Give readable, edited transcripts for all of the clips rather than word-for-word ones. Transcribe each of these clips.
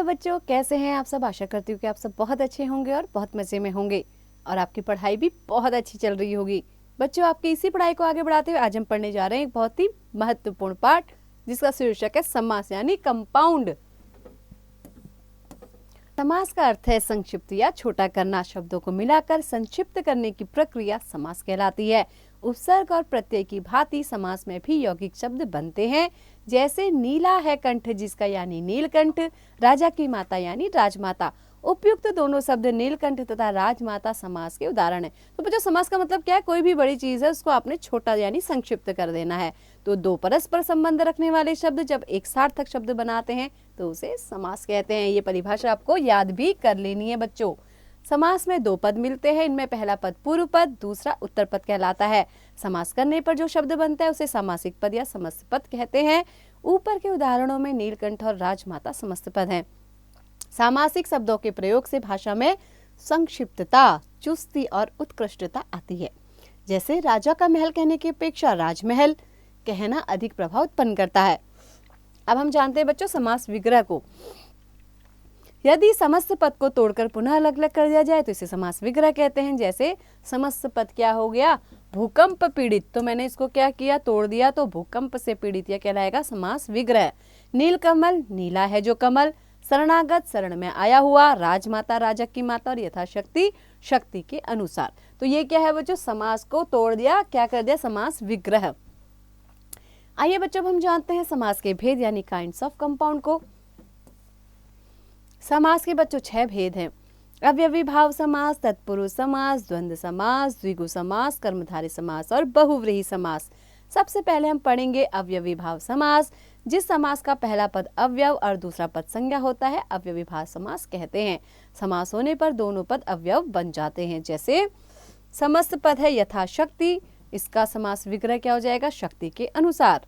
Hello बच्चों, कैसे हैं आप सब। आशा करती हूँ कि आप सब बहुत अच्छे होंगे और बहुत मज़े में होंगे और आपकी पढ़ाई भी बहुत अच्छी चल रही होगी। बच्चों, आपकी इसी पढ़ाई को आगे बढ़ाते हुए आज हम पढ़ने जा रहे हैं एक बहुत ही महत्वपूर्ण पाठ जिसका शीर्षक है समास यानी कंपाउंड। समास का अर्थ है संक्षिप्त या छोटा करना। शब्दों को मिलाकर संक्षिप्त करने की प्रक्रिया समास कहलाती है। उपसर्ग और प्रत्यय की भांति समास में भी यौगिक शब्द बनते हैं, जैसे नीला है कंठ जिसका यानी नीलकंठ, राजा की माता यानी राजमाता। उपयुक्त दोनों शब्द नीलकंठ तथा राजमाता समास के उदाहरण है। तो बच्चों, समास का मतलब क्या है? कोई भी बड़ी चीज है उसको आपने छोटा यानी संक्षिप्त कर देना है। तो दो परस्पर संबंध रखने वाले शब्द जब एक सार्थक शब्द बनाते हैं तो उसे समास कहते हैं। ये परिभाषा आपको याद भी कर लेनी है बच्चों। समास में दो पद मिलते हैं, इनमें पहला पद पूर्व पद, दूसरा उत्तर पद कहलाता है। समास करने पर जो शब्द बनता है उसे सामासिक पद या समस्त पद कहते हैं। ऊपर के उदाहरणों में नीलकंठ और राजमाता समस्त पद हैं। सामासिक शब्दों के प्रयोग से भाषा में संक्षिप्तता, चुस्ती और उत्कृष्टता आती है। जैसे राजा का महल कहने की अपेक्षा राजमहल कहना अधिक प्रभाव उत्पन्न करता है। अब हम जानते हैं बच्चों समास विग्रह को। यदि समस्त पद को तोड़कर पुनः अलग अलग कर दिया जाए तो इसे समास विग्रह कहते हैं। जैसे समस्त पद क्या हो गया? भूकंप पीड़ित, तो मैंने इसको क्या किया? तोड़ दिया, तो भूकंप से पीड़ित यह कहलाएगा समास विग्रह। नीलकमल, नीला है जो कमल, शरणागत, शरण में आया हुआ, राजमाता, राजा की माता और यथाशक्ति, शक्ति के अनुसार। तो ये क्या है बच्चों? समास को तोड़ दिया, क्या कर दिया? समास विग्रह। आइए बच्चों, हम जानते हैं समास के भेद यानी काइंड्स ऑफ कंपाउंड को। समास के बच्चों 6 भेद हैं। अव्ययी भाव समास, तत्पुरुष समास, द्वंद्व समास, द्विगु समास, कर्मधारय समास और बहुव्रीहि समास। सबसे पहले हम पढ़ेंगे अव्ययी भाव समास। जिस समास का पहला पद अव्यव और दूसरा पद संज्ञा होता है अव्ययी भाव समास कहते हैं। समास होने पर दोनों पद अव्यव बन जाते हैं। जैसे समस्त पद है यथाशक्ति, इसका समास विग्रह क्या हो जाएगा? शक्ति के अनुसार।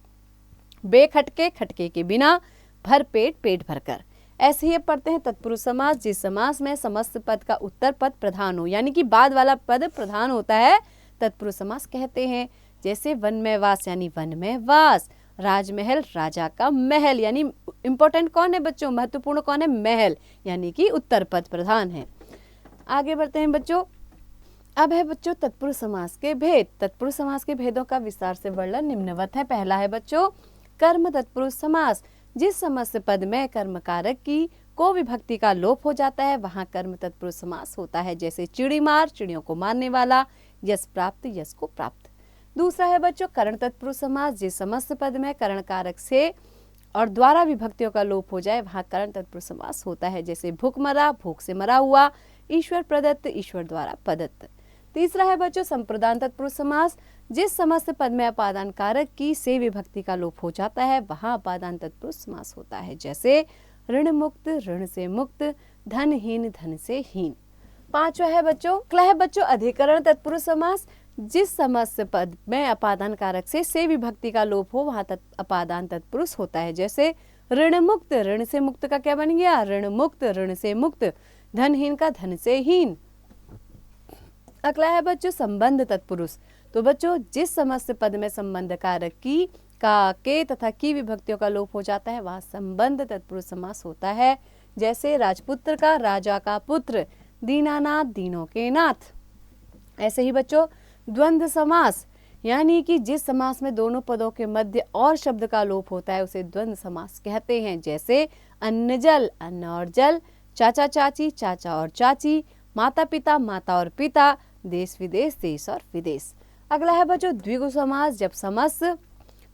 बेखटके, खटके के बिना, भर पेट, पेट भरकर। ऐसे ही पढ़ते हैं तत्पुरुष समास। जिस समास में समस्त पद का उत्तर पद प्रधान हो यानी कि बाद वाला पद प्रधान होता है तत्पुरुष समास कहते हैं। जैसे वन में वास यानी वन में वास, राजमहल, राजा का महल यानी इंपॉर्टेंट कौन है बच्चों? महत्वपूर्ण कौन है? महल यानी कि उत्तर पद प्रधान है। आगे बढ़ते हैं बच्चों। अब है बच्चों तत्पुरुष समास के भेद। तत्पुरुष समास के भेदों का विस्तार से वर्णन निम्नवत है। पहला है बच्चों कर्म तत्पुरुष समास। जिस समस्त पद में कर्म कारक की को विभक्ति का लोप हो जाता है वहां कर्म तत्पुरुष समास होता है। जैसे चिड़ी मार, चिड़ियों को मारने वाला, यश प्राप्त, यश को प्राप्त। दूसरा है बच्चों करण तत्पुरुष समास। जिस समस्त पद में करण कारक से और द्वारा विभक्तियों का लोप हो जाए वहां करण तत्पुरुष समास होता है। जैसे भूख मरा, भूख से मरा हुआ, ईश्वर प्रदत्त, ईश्वर द्वारा प्रदत्त। तीसरा है बच्चों संप्रदान तत्पुरुष समास। जिस समस्त पद में अपादान कारक की से विभक्ति का लोप हो जाता है वहां अपादान तत्पुरुष समास होता है। जैसे ऋण मुक्त, ऋण से मुक्त, धनहीन, धन से हीन। पांचवा है बच्चों अगला है बच्चों अधिकरण तत्पुरुष समास। जिस समस्त पद में अपादान कारक से विभक्ति का लोप हो वहां अपादान तत्पुरुष होता है। जैसे ऋण मुक्त, ऋण से मुक्त का क्या बन गया? ऋण मुक्त, ऋण से मुक्त, धनहीन का धन से हीन। अगला है बच्चों संबंध तत्पुरुष। तो बच्चों जिस समस्त पद में संबंध कारक की, का, के तथा की विभक्तियों का लोप हो जाता है वहां संबंध तत्पुरुष समास होता है। जैसे राजपुत्र का, राजा का पुत्र, दीनानाथ, दीनों के नाथ। ऐसे ही बच्चों द्वंद्व समास यानी कि जिस समास में दोनों पदों के मध्य और शब्द का लोप होता है उसे द्वंद्व समास कहते हैं। जैसे अन्न जल, अन्न और जल, चाचा चाची, चाचा और चाची, माता पिता, माता और पिता, देश विदेश, देश और विदेश। अगला है बच्चों द्विगु समास। जब समस्त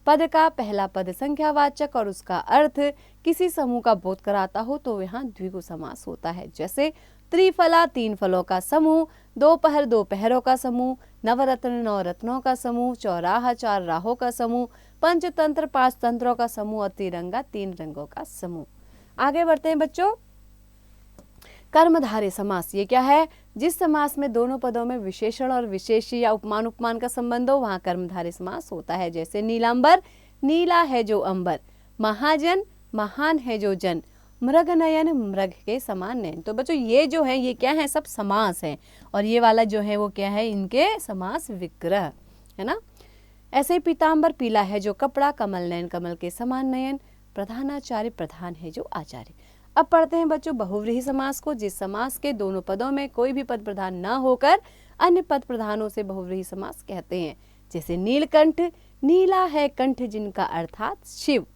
पद का पहला पद संख्यावाचक और उसका अर्थ किसी समूह का बोध कराता हो तो यहाँ द्विगु समास होता है। जैसे त्रिफला, 3 फलों का समूह, दोपहर, 2 पहरों का समूह, नवरत्न, 9 रत्नों का समूह, चौराहा, 4 राहों का समूह, पंचतंत्र, 5 तंत्रों का समूह और तिरंगा, 3 रंगों का समूह। आगे बढ़ते हैं बच्चों कर्मधारय समास। ये क्या है? जिस समास में दोनों पदों में विशेषण और विशेषी या उपमान उपमान का संबंध हो वहां कर्मधारय समास होता है। जैसे नीलांबर, नीला है जो अंबर, महाजन, महान है जो जन, मृग नयन, मृग के समान नयन। तो बच्चों ये जो है ये क्या है? सब समास है और ये वाला जो है वो क्या है? इनके समास विग्रह है ना। ऐसे ही पीताम्बर, पीला है जो कपड़ा, कमल नयन, कमल के समान नयन, प्रधानाचार्य, प्रधान है जो आचार्य। अब पढ़ते हैं बच्चों बहुव्रीहि समास को, जिस समास के दोनों पदों में कोई भी पद प्रधान न होकर अन्य पद प्रधानों से बहुव्रीहि समास कहते हैं। जैसे नीलकंठ, नीला है कंठ जिनका अर्थात शिव।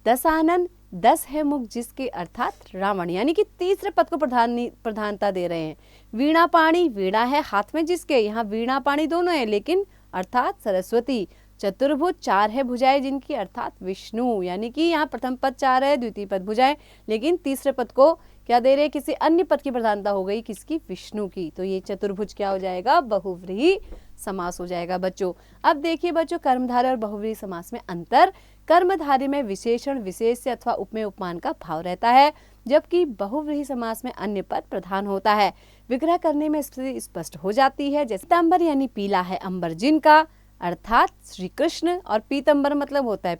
दशानन, 10 है मुख जिसके अर्थात रावण, यानी कि तीसरे पद को प्रधानता दे रहे हैं। वीणा पाणी, वीणा है हाथ में जिसके, यहाँ वीणा पाणी दोनों है लेकिन अर्थात सरस्वती। चतुर्भुज, 4 है भुजाएं जिनकी अर्थात विष्णु, यानी कि यहाँ प्रथम पद 4 है, द्वितीय पद भुजाएं, लेकिन तीसरे पद को क्या दे रहे, किसी अन्य पद की प्रधानता हो गई, किसकी, विष्णु की। तो ये चतुर्भुज क्या हो जाएगा, बहुव्रीहि समास हो जाएगा बच्चों। अब देखिए बच्चों कर्मधारय और बहुव्रीहि समास में अंतर। कर्मधारय में विशेषण, विशेष्य अथवा उपमेय उपमान का भाव रहता है, जबकि बहुव्रीहि समास में अन्य पद प्रधान होता है। विग्रह करने में स्थिति स्पष्ट हो जाती है। जैसे पीतांबर यानी पीला है अंबर जिनका, अर्थात श्री कृष्ण, और पीतांबर मतलब होता है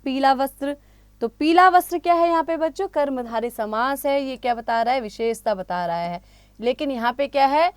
पीला वस्त्र। तो पीला वस्त्र क्या है यहाँ पे बच्चों, कर्मधारय समास है। ये क्या बता रहा है, विशेषता बता रहा है। लेकिन यहाँ पे क्या है,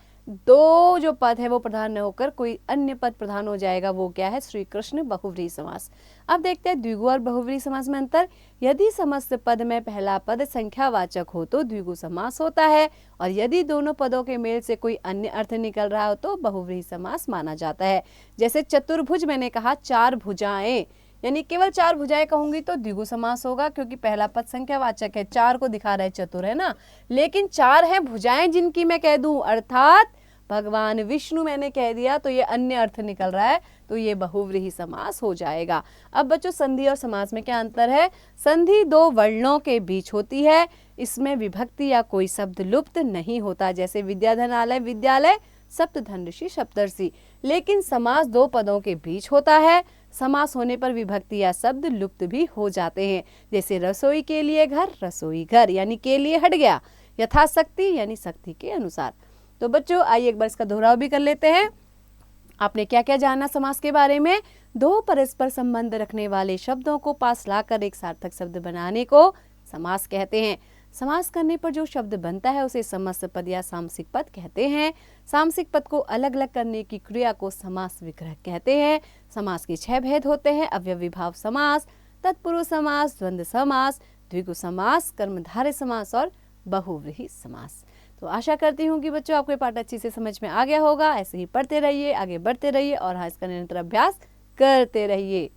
दो जो पद है वो प्रधान न होकर कोई अन्य पद प्रधान हो जाएगा, वो क्या है, श्री कृष्ण, बहुव्रीहि समास। अब देखते हैं द्विगु और बहुव्रीहि समास में अंतर। यदि समस्त पद में पहला पद संख्यावाचक हो तो द्विगु समास होता है, और यदि दोनों पदों के मेल से कोई अन्य अर्थ निकल रहा हो तो बहुव्रीहि समास माना जाता है। जैसे चतुर्भुज, मैंने कहा 4 भुजाएं, यानी केवल 4 भुजाएं कहूंगी तो द्विगु समास होगा, क्योंकि पहला पद संख्यावाचक है, 4 को दिखा रहे चतुर, है ना। लेकिन 4 है भुजाएं जिनकी मैं कह दूं, अर्थात भगवान विष्णु मैंने कह दिया तो ये अन्य अर्थ निकल रहा है, तो ये बहुव्रीहि समास हो जाएगा। अब बच्चों संधि और समास में क्या अंतर है। संधि 2 वर्णों के बीच होती है, इसमें विभक्ति या कोई शब्द लुप्त नहीं होता। जैसे विद्याधनालय विद्यालय, सप्तधन ऋषि सप्तर्षि। लेकिन समास 2 पदों के बीच होता है, समास होने पर विभक्ति या शब्द लुप्त भी हो जाते हैं। जैसे रसोई के लिए घर, रसोई घर, यानी के लिए हट गया। यथाशक्ति यानी शक्ति के अनुसार। तो बच्चों आइए एक बार इसका दोहराव भी कर लेते हैं। आपने क्या क्या जाना समास के बारे में। 2 परस्पर संबंध रखने वाले शब्दों को पास लाकर एक सार्थक शब्द बनाने को समास कहते हैं। समास करने पर जो शब्द बनता है उसे समस्त पद या सामसिक पद कहते हैं। सामसिक पद को अलग अलग करने की क्रिया को समास विग्रह कहते हैं। समास के 6 भेद होते हैं, अव्ययी भाव समास, तत्पुरुष समास, द्वंद्व समास, द्विगु समास, कर्मधारय समास और बहुव्रीहि समास। तो आशा करती हूँ कि बच्चों आपको पाठ अच्छी से समझ में आ गया होगा। ऐसे ही पढ़ते रहिए, आगे बढ़ते रहिए और हाँ इसका निरंतर अभ्यास करते रहिए।